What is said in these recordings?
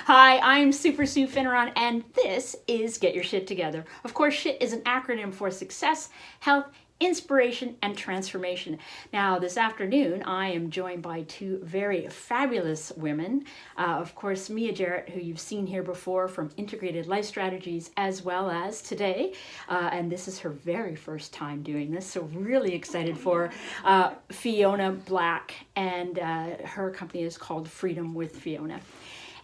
Hi, I'm Super Sue Finneron, and this is Get Your Shit Together. Of course, SHIT is an acronym for Success, Health, Inspiration, and Transformation. Now, this afternoon, I am joined by two very fabulous women. Of course, Mia Jerritt, who you've seen here before from Integrated Life Strategies, as well as today. And this is her very first time doing this, so really excited for Fiona Black, and her company is called Freedom with Fiona.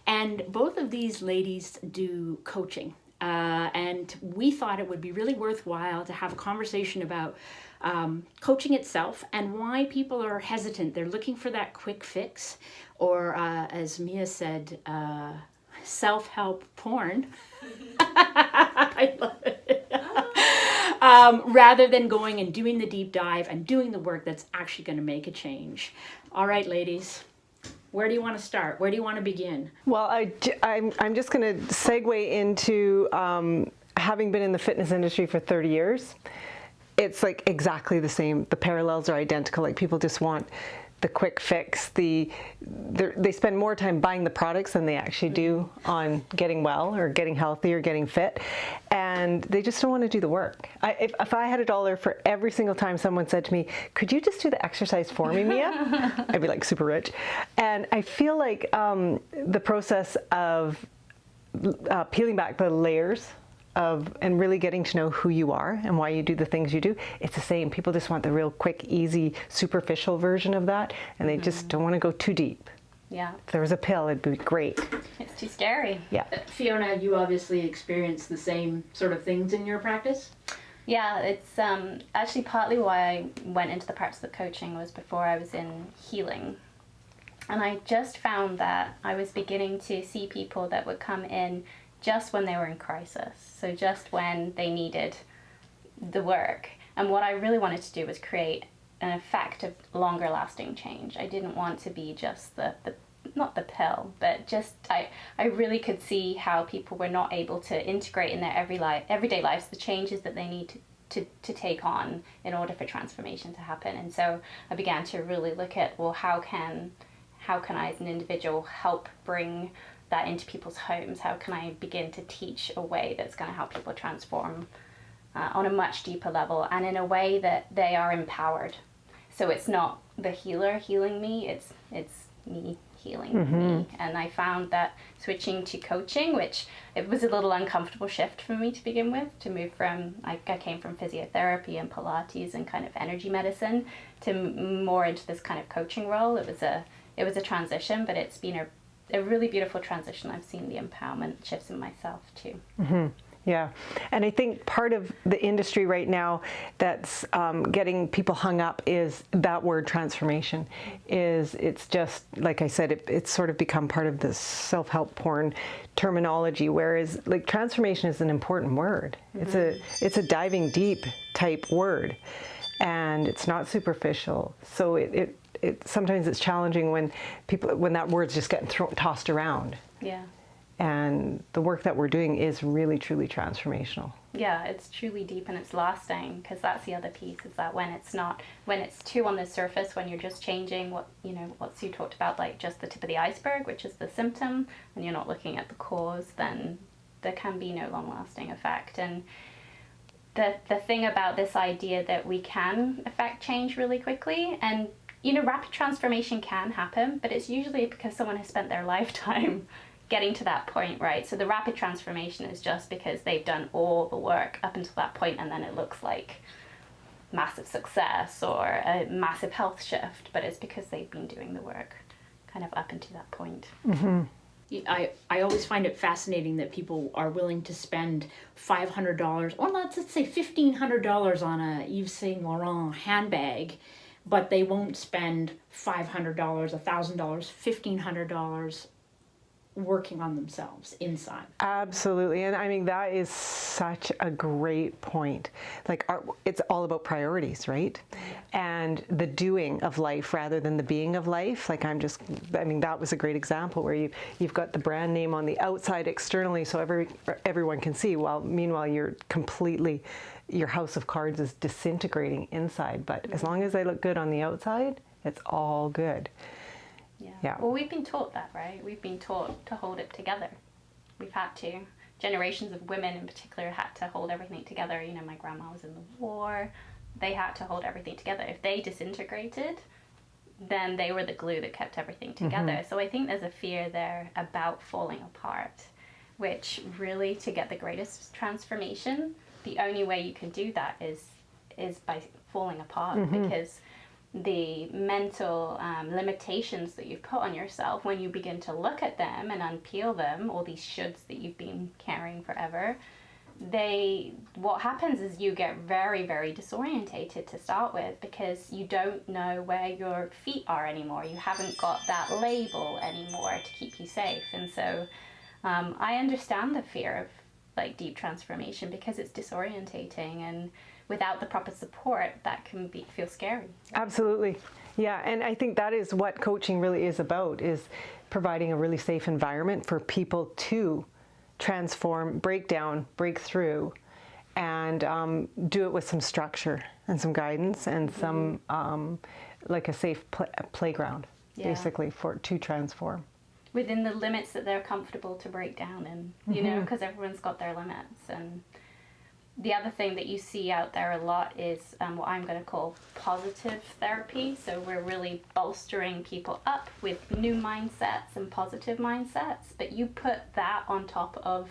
And both of these ladies do coaching. And we thought it would be really worthwhile to have a conversation about coaching itself and why people are hesitant. They're looking for that quick fix, or as Mia said, self-help porn. I love it. Rather than going and doing the deep dive and doing the work that's actually going to make a change. All right, ladies. Where do you want to start? Where do you want to begin? Well, I'm just going to segue into having been in the fitness industry for 30 years. It's like exactly the same. The parallels are identical. Like people just want the quick fix. They spend more time buying the products than they actually do on getting well or getting healthy or getting fit. And they just don't want to do the work. If I had $1 for every single time someone said to me, could you just do the exercise for me, Mia? I'd be like super rich. And I feel like the process of peeling back the layers and really getting to know who you are and why you do the things you do, it's the same. People just want the real quick, easy, superficial version of that, and they just don't want to go too deep. Yeah. If there was a pill, it'd be great. It's too scary. Yeah. Fiona, you obviously experience the same sort of things in your practice? Yeah, it's actually partly why I went into the practice of coaching was before I was in healing. And I just found that I was beginning to see people that would come in just when they were in crisis, so just when they needed the work. And what I really wanted to do was create an effective, longer lasting change. I didn't want to be just the not the pill, but just I really could see how people were not able to integrate in their everyday lives the changes that they need to take on in order for transformation to happen. And so I began to really look at, well, how can I as an individual help bring that into people's homes? How can I begin to teach a way that's going to help people transform on a much deeper level and in a way that they are empowered? So it's not the healer healing me, it's me healing me. And I found that switching to coaching, which it was a little uncomfortable shift for me to begin with, to move from, I came from physiotherapy and Pilates and kind of energy medicine to more into this kind of coaching role. It was a transition, but it's been a really beautiful transition. I've seen the empowerment shifts in myself too. Yeah, and I think part of the industry right now that's getting people hung up is that word transformation. It's just, like I said, it's sort of become part of the self-help porn terminology, whereas like transformation is an important word. It's a diving deep type word, and it's not superficial. So it sometimes it's challenging when that word's just getting tossed around. Yeah. And the work that we're doing is really, truly transformational. Yeah, it's truly deep and it's lasting, because that's the other piece, is that when it's too on the surface, when you're just changing what Sue talked about, like just the tip of the iceberg, which is the symptom, and you're not looking at the cause, then there can be no long-lasting effect. And the thing about this idea that we can affect change really quickly, and rapid transformation can happen, but it's usually because someone has spent their lifetime getting to that point, right? So the rapid transformation is just because they've done all the work up until that point, and then it looks like massive success or a massive health shift, but it's because they've been doing the work kind of up until that point. I always find it fascinating that people are willing to spend $500, or let's say $1,500 on a Yves Saint Laurent handbag, but they won't spend $500, $1,000, $1,500 working on themselves inside. Absolutely. And I mean, that is such a great point. Like it's all about priorities, right? And the doing of life rather than the being of life. Like that was a great example where you've got the brand name on the outside externally so everyone can see, while meanwhile your house of cards is disintegrating inside. But as long as I look good on the outside, it's all good. Yeah. Well, we've been taught that, right? We've been taught to hold it together. We've had to. Generations of women in particular had to hold everything together. You know, my grandma was in the war. They had to hold everything together. If they disintegrated, then they were the glue that kept everything together. So I think there's a fear there about falling apart, which really, to get the greatest transformation, the only way you can do that is by falling apart, because the mental limitations that you've put on yourself, when you begin to look at them and unpeel them, all these shoulds that you've been carrying forever, what happens is you get very, very disorientated to start with, because you don't know where your feet are anymore. You haven't got that label anymore to keep you safe. And so I understand the fear of like deep transformation, because it's disorientating, and without the proper support, that can feel scary. Absolutely. Yeah, and I think that is what coaching really is about, is providing a really safe environment for people to transform, break down, break through, and do it with some structure and some guidance and some like a safe playground, basically, to transform. Within the limits that they're comfortable to break down in, you know, because everyone's got their limits. And the other thing that you see out there a lot is what I'm going to call positive therapy. So we're really bolstering people up with new mindsets and positive mindsets, but you put that on top of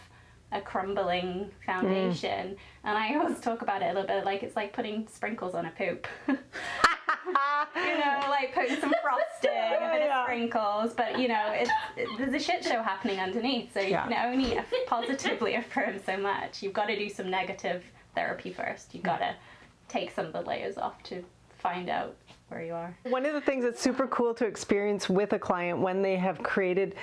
a crumbling foundation. And I always talk about it a little bit like it's like putting sprinkles on a poop. You know, like putting some frosting, a bit of sprinkles, but you know, there's a shit show happening underneath, so you can only positively affirm so much. You've got to do some negative therapy first. You've got to take some of the layers off to find out where you are. One of the things that's super cool to experience with a client when they have created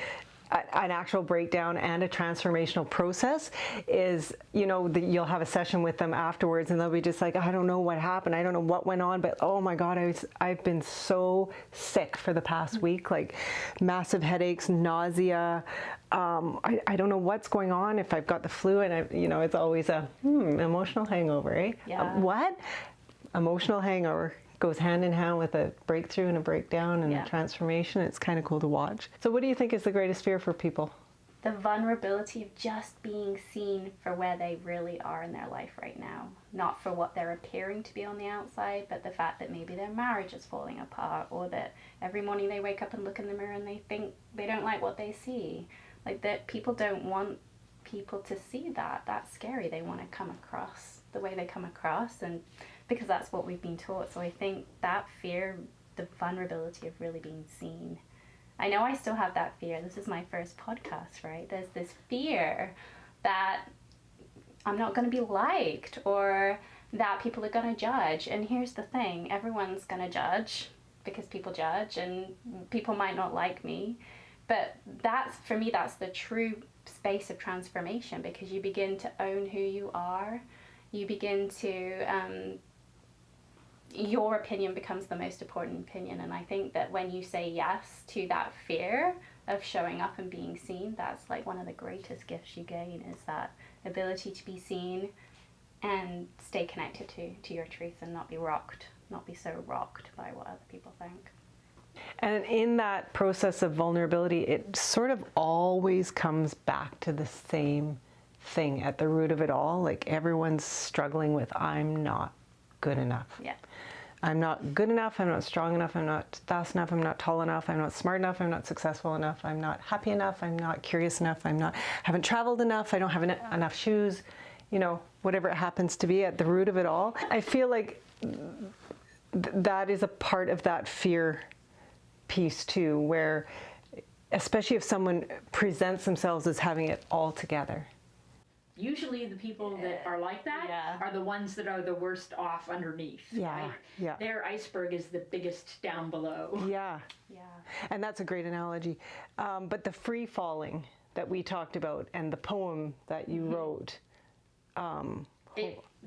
an actual breakdown and a transformational process is, you know, you'll have a session with them afterwards and they'll be just like, I don't know what happened, I don't know what went on, but oh my God, I've been so sick for the past week, like massive headaches, nausea, I don't know what's going on, if I've got the flu, and you know, it's always a emotional hangover, eh? Yeah. What? Emotional hangover goes hand in hand with a breakthrough and a breakdown and a transformation. It's kind of cool to watch. So what do you think is the greatest fear for people? The vulnerability of just being seen for where they really are in their life right now. Not for what they're appearing to be on the outside, but the fact that maybe their marriage is falling apart, or that every morning they wake up and look in the mirror and they think they don't like what they see. Like that people don't want people to see that. That's scary. They want to come across the way they come across, and because that's what we've been taught. So I think that fear, the vulnerability of really being seen. I know I still have that fear. This is my first podcast, right? There's this fear that I'm not going to be liked, or that people are going to judge. And here's the thing, everyone's going to judge, because people judge, and people might not like me. But that's, for me, that's the true space of transformation, because you begin to own who you are. You begin to, your opinion becomes the most important opinion. And I think that when you say yes to that fear of showing up and being seen, that's like one of the greatest gifts you gain, is that ability to be seen and stay connected to your truth, and not be so rocked by what other people think. And in that process of vulnerability, it sort of always comes back to the same thing at the root of it all. Like everyone's struggling with, I'm not good enough. Yeah. I'm not good enough, I'm not strong enough, I'm not fast enough, I'm not tall enough, I'm not smart enough, I'm not successful enough, I'm not happy enough, I'm not curious enough, haven't traveled enough, I don't have enough shoes, you know, whatever it happens to be at the root of it all. I feel like that is a part of that fear piece too, where especially if someone presents themselves as having it all together. Usually the people that are like that are the ones that are the worst off underneath. Yeah, right? yeah. Their iceberg is the biggest down below. Yeah. Yeah. And that's a great analogy. But the free falling that we talked about and the poem that you wrote.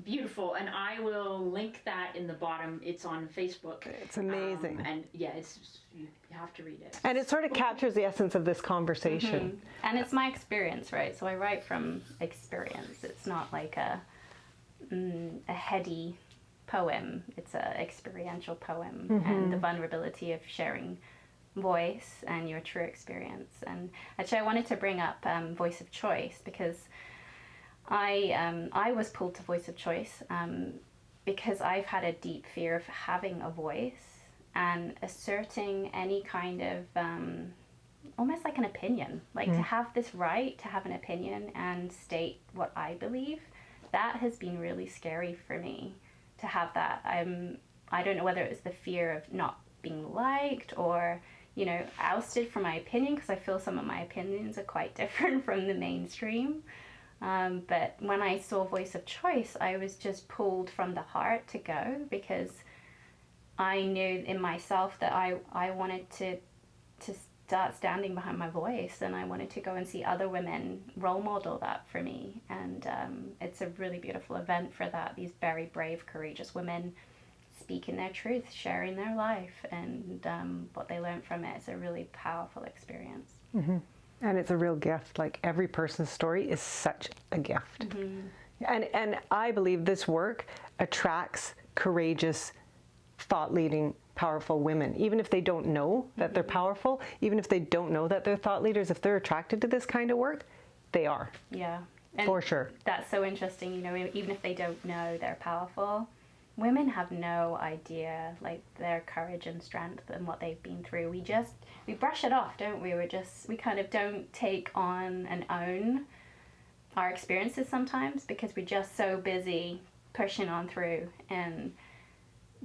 Beautiful, and I will link that in the bottom. It's on Facebook. It's amazing. And yeah, you have to read it. And it sort of captures the essence of this conversation. Mm-hmm. And it's my experience, right? So I write from experience. It's not like a heady poem. It's an experiential poem. And the vulnerability of sharing voice and your true experience. And actually I wanted to bring up voice of choice, because I was pulled to voice of choice because I've had a deep fear of having a voice and asserting any kind of almost like an opinion, like to have this right to have an opinion and state what I believe. That has been really scary for me, to have that. I don't know whether it was the fear of not being liked or, you know, ousted from my opinion, because I feel some of my opinions are quite different from the mainstream. But when I saw voice of choice, I was just pulled from the heart to go, because I knew in myself that I wanted to start standing behind my voice, and I wanted to go and see other women role model that for me. And it's a really beautiful event for that. These very brave, courageous women speaking their truth, sharing their life, and what they learned from it. It's a really powerful experience. Mm-hmm. And it's a real gift. Like, every person's story is such a gift. Mm-hmm. And I believe this work attracts courageous, thought-leading, powerful women. Even if they don't know that they're powerful, even if they don't know that they're thought leaders, if they're attracted to this kind of work, they are. Yeah. And for sure. That's so interesting. You know, even if they don't know they're powerful, women have no idea, like, their courage and strength and what they've been through. We brush it off, don't we? We kind of don't take on and own our experiences sometimes, because we're just so busy pushing on through, and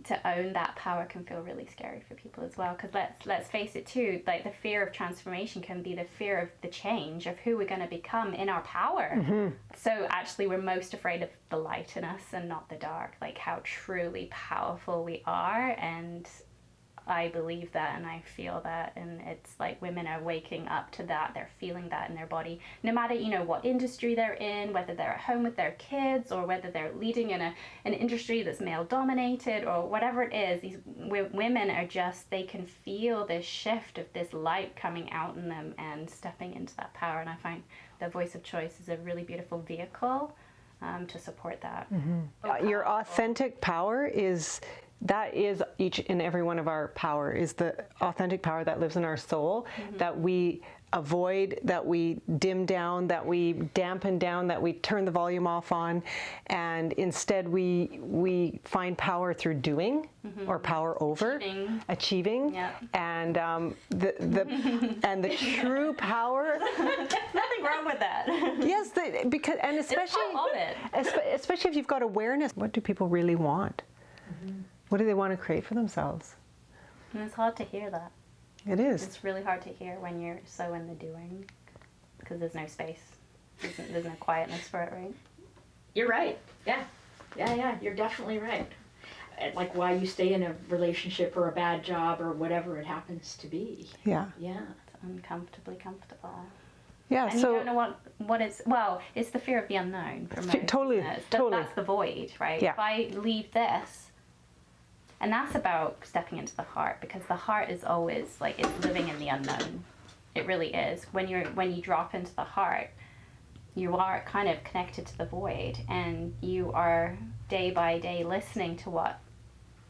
to own that power can feel really scary for people as well. Because let's face it too, like, the fear of transformation can be the fear of the change of who we're going to become in our power. Mm-hmm. So actually we're most afraid of the light in us and not the dark, like how truly powerful we are. And I believe that, and I feel that, and it's like women are waking up to that. They're feeling that in their body, no matter, you know, what industry they're in, whether they're at home with their kids or whether they're leading in an industry that's male dominated or whatever it is. These women are just, they can feel this shift of this light coming out in them and stepping into that power. And I find the voice of choice is a really beautiful vehicle to support that. Mm-hmm. Your authentic power is each and every one of our power, is the authentic power that lives in our soul, mm-hmm. that we avoid, that we dim down, that we dampen down, that we turn the volume off on, and instead we find power through doing, mm-hmm. or power over achieving. Yeah. And the true power. Nothing wrong with that. Yes, because, and especially if you've got awareness, what do people really want? Mm-hmm. What do they want to create for themselves? And it's hard to hear that. It is. It's really hard to hear when you're so in the doing, because there's no space. There's no quietness for it, right? You're right. Yeah. You're definitely right. Like, why you stay in a relationship or a bad job or whatever it happens to be. Yeah. Yeah. It's uncomfortably comfortable. Yeah. And so you don't know what is. Well, it's the fear of the unknown for most. Totally. That's the void, right? Yeah. If I leave this. And that's about stepping into the heart, because the heart is always, like, it's living in the unknown. It really is. When you drop into the heart, you are kind of connected to the void, and you are day by day listening to what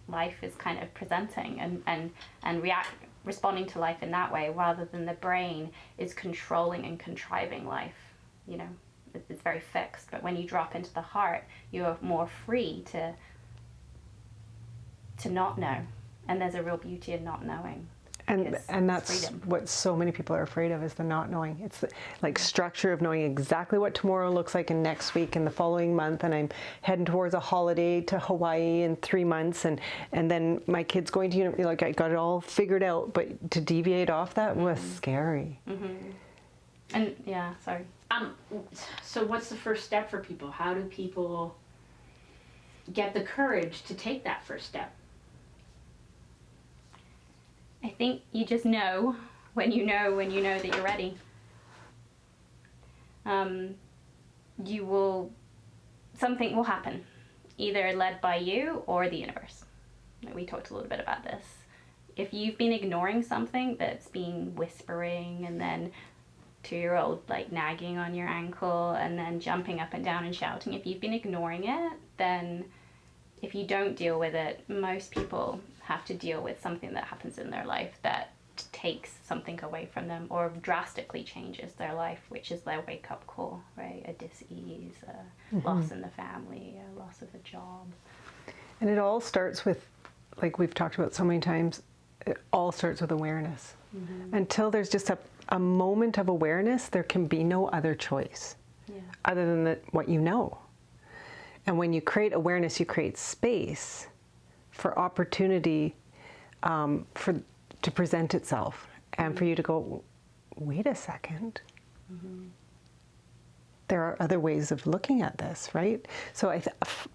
life is kind of presenting, and responding to life in that way, rather than the brain is controlling and contriving life. You know, it's very fixed. But when you drop into the heart, you are more free to not know, and there's a real beauty in not knowing, and that's freedom. What so many people are afraid of, is the not knowing. It's the, like, structure of knowing exactly what tomorrow looks like, and next week and the following month, and I'm heading towards a holiday to Hawaii in 3 months, and then my kid's going to, you know, like, I got it all figured out, but to deviate off that was scary. Mm-hmm. And yeah, sorry. So what's the first step for people? How do people get the courage to take that first step? I think you just know when you know that you're ready. Something will happen, either led by you or the universe. We talked a little bit about this. If you've been ignoring something that's been whispering, and then 2-year-old, like, nagging on your ankle, and then jumping up and down and shouting, if you've been ignoring it, then if you don't deal with it, most people have to deal with something that happens in their life that takes something away from them or drastically changes their life, which is their wake-up call, right? A dis-ease, a loss in the family, a loss of a job. And it all starts with, like we've talked about so many times, it all starts with awareness. Until there's just a moment of awareness, there can be no other choice other than what you know. And when you create awareness, you create space for opportunity to present itself, and for you to go, wait a second, there are other ways of looking at this, right? So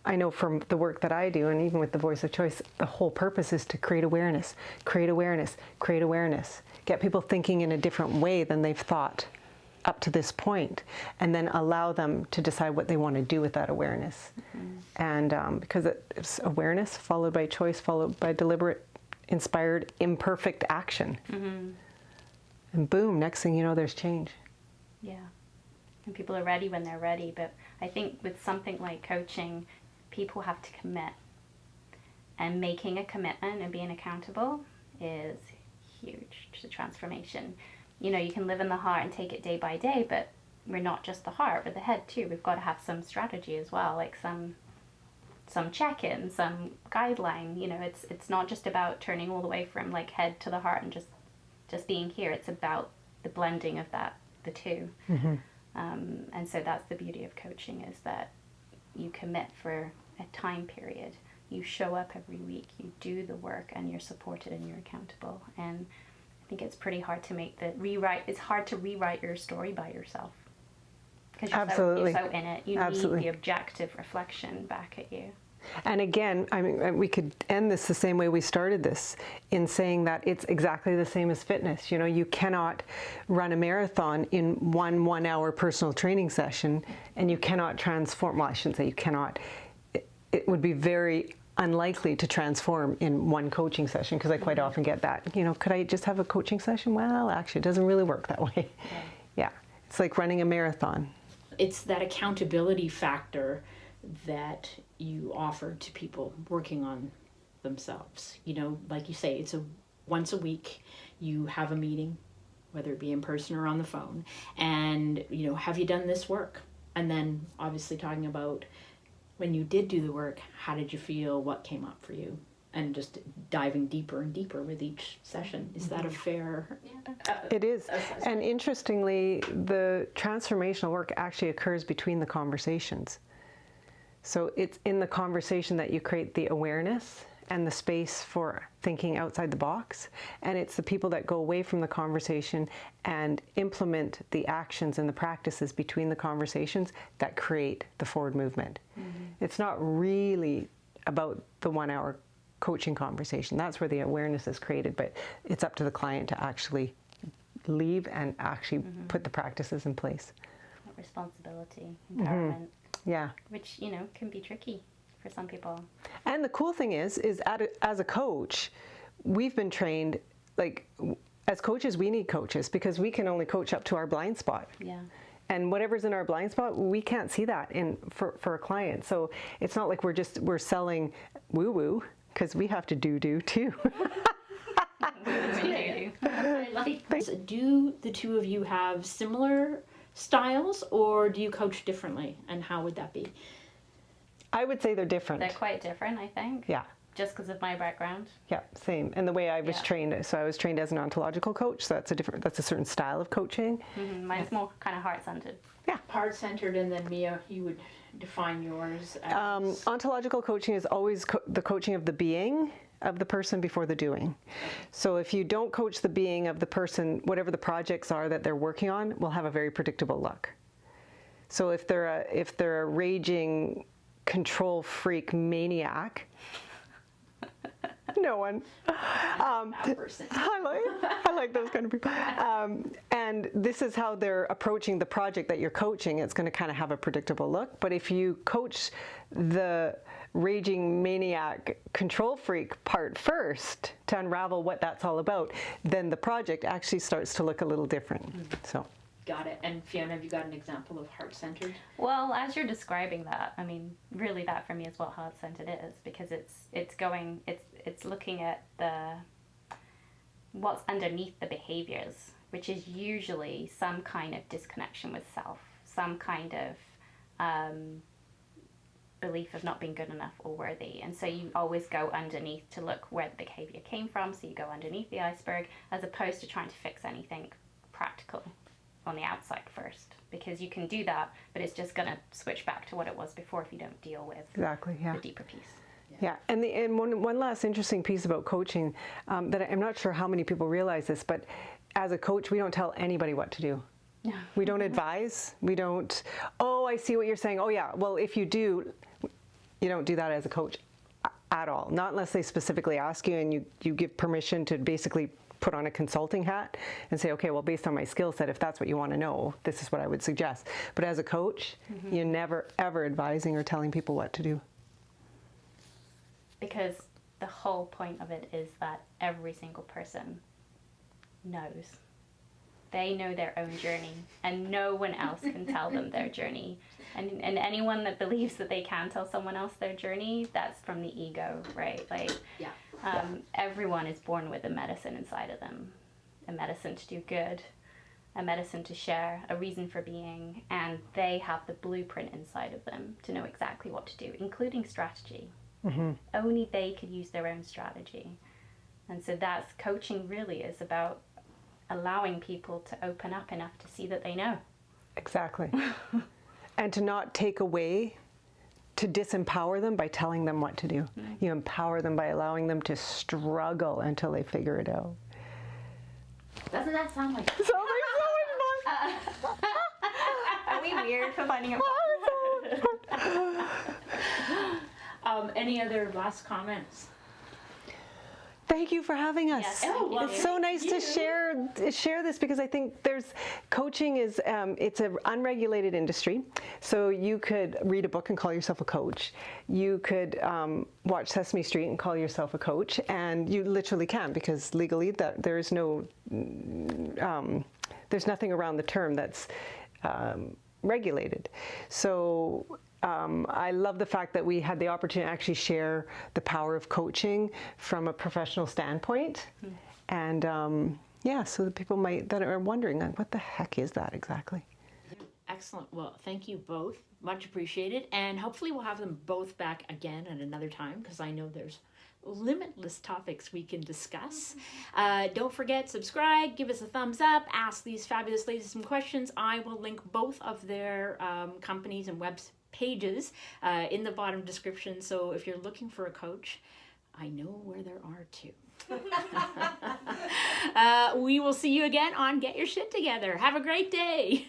I know from the work that I do, and even with the Voice of Choice, the whole purpose is to create awareness, create awareness, create awareness, get people thinking in a different way than they've thought up to this point, and then allow them to decide what they want to do with that awareness. And because it's awareness followed by choice, followed by deliberate, inspired, imperfect action. And boom, next thing you know, there's change. Yeah. And people are ready when they're ready. But I think with something like coaching, people have to commit. And making a commitment and being accountable is huge to transformation. You know, you can live in the heart and take it day by day, but we're not just the heart, we're the head too. We've got to have some strategy as well, like some check-in, some guideline. You know, it's not just about turning all the way from like head to the heart and just being here. It's about the blending of the two. And so that's the beauty of coaching, is that you commit for a time period. You show up every week, you do the work, and you're supported and you're accountable. And I think it's pretty hard to make the rewrite. It's hard to rewrite your story by yourself, because you're so in it. You need the objective reflection back at you. And again, I mean, we could end this the same way we started this, in saying that it's exactly the same as fitness. You know, you cannot run a marathon in one 1 hour personal training session, and you cannot transform. Well, I shouldn't say you cannot. It would be very unlikely to transform in one coaching session, because I quite often get that, you know, could I just have a coaching session? Well, actually, it doesn't really work that way. Yeah. It's like running a marathon. It's that accountability factor that you offer to people working on themselves. You know, like you say, it's once a week you have a meeting, whether it be in person or on the phone, and, you know, have you done this work? And then obviously talking about when you did do the work, how did you feel? What came up for you? And just diving deeper and deeper with each session. Is that a fair? It is. And interestingly, the transformational work actually occurs between the conversations. So it's in the conversation that you create the awareness and the space for thinking outside the box. And it's the people that go away from the conversation and implement the actions and the practices between the conversations that create the forward movement. It's not really about the 1 hour coaching conversation. That's where the awareness is created, but it's up to the client to actually leave and actually put the practices in place. Responsibility, empowerment. Yeah. Which, you know, can be tricky for some people. And the cool thing is as a coach, we've been trained, like, as coaches, we need coaches, because we can only coach up to our blind spot. Yeah. And whatever's in our blind spot, we can't see that for a client. So it's not like we're selling woo-woo, because we have to do too. I like this. Do the two of you have similar styles, or do you coach differently, and how would that be? I would say they're different. They're quite different, I think. Yeah. Just because of my background. Yeah, same. And the way I was trained, so I was trained as an ontological coach, so that's a certain style of coaching. Mine's more kind of heart-centered. Yeah. Heart-centered, and then Mia, you would define yours as... Ontological coaching is always the coaching of the being of the person before the doing. So if you don't coach the being of the person, whatever the projects are that they're working on will have a very predictable look. So if they're a raging control freak maniac, no one. I like those kind of people. And this is how they're approaching the project that you're coaching. It's going to kind of have a predictable look. But if you coach the raging maniac control freak part first to unravel what that's all about, then the project actually starts to look a little different. So. Got it. And Fiona, have you got an example of heart-centered? Well, as you're describing that, I mean, really that for me is what heart-centered is, because it's looking at what's underneath the behaviors, which is usually some kind of disconnection with self, some kind of belief of not being good enough or worthy. And so you always go underneath to look where the behavior came from. So you go underneath the iceberg as opposed to trying to fix anything practical on the outside first, because you can do that, but it's just going to switch back to what it was before if you don't deal with the deeper piece. Yeah, and one last interesting piece about coaching that I'm not sure how many people realize this, but as a coach, we don't tell anybody what to do. No. We don't advise. We don't, oh, I see what you're saying. Oh, yeah, well, if you do, you don't do that as a coach at all. Not unless they specifically ask you and you give permission to basically put on a consulting hat and say, okay, well, based on my skill set, if that's what you want to know, this is what I would suggest. But as a coach, you're never, ever advising or telling people what to do. Because the whole point of it is that every single person knows. They know their own journey, and no one else can tell them their journey. And anyone that believes that they can tell someone else their journey, that's from the ego, right? Like, everyone is born with a medicine inside of them. A medicine to do good, a medicine to share, a reason for being, and they have the blueprint inside of them to know exactly what to do, including strategy. Only they could use their own strategy. And so that's coaching really is about allowing people to open up enough to see that they know. Exactly. And to not take away, to disempower them by telling them what to do. You empower them by allowing them to struggle until they figure it out. Doesn't that sound like Sounds like so much fun. Are we weird for finding a Any other last comments? Thank you for having us. Yes, thank you. It's so nice to share this, because I think coaching is it's an unregulated industry. So you could read a book and call yourself a coach. You could watch Sesame Street and call yourself a coach, and you literally can, because legally there's nothing around the term that's regulated. So I love the fact that we had the opportunity to actually share the power of coaching from a professional standpoint. And so the people that are wondering, like, what the heck is that exactly? Excellent. Well, thank you both. Much appreciated. And hopefully we'll have them both back again at another time, because I know there's limitless topics we can discuss. Don't forget, subscribe, give us a thumbs up, ask these fabulous ladies some questions. I will link both of their companies and web pages in the bottom description. So if you're looking for a coach, I know where there are two. We will see you again on Get Your Shit Together. Have a great day.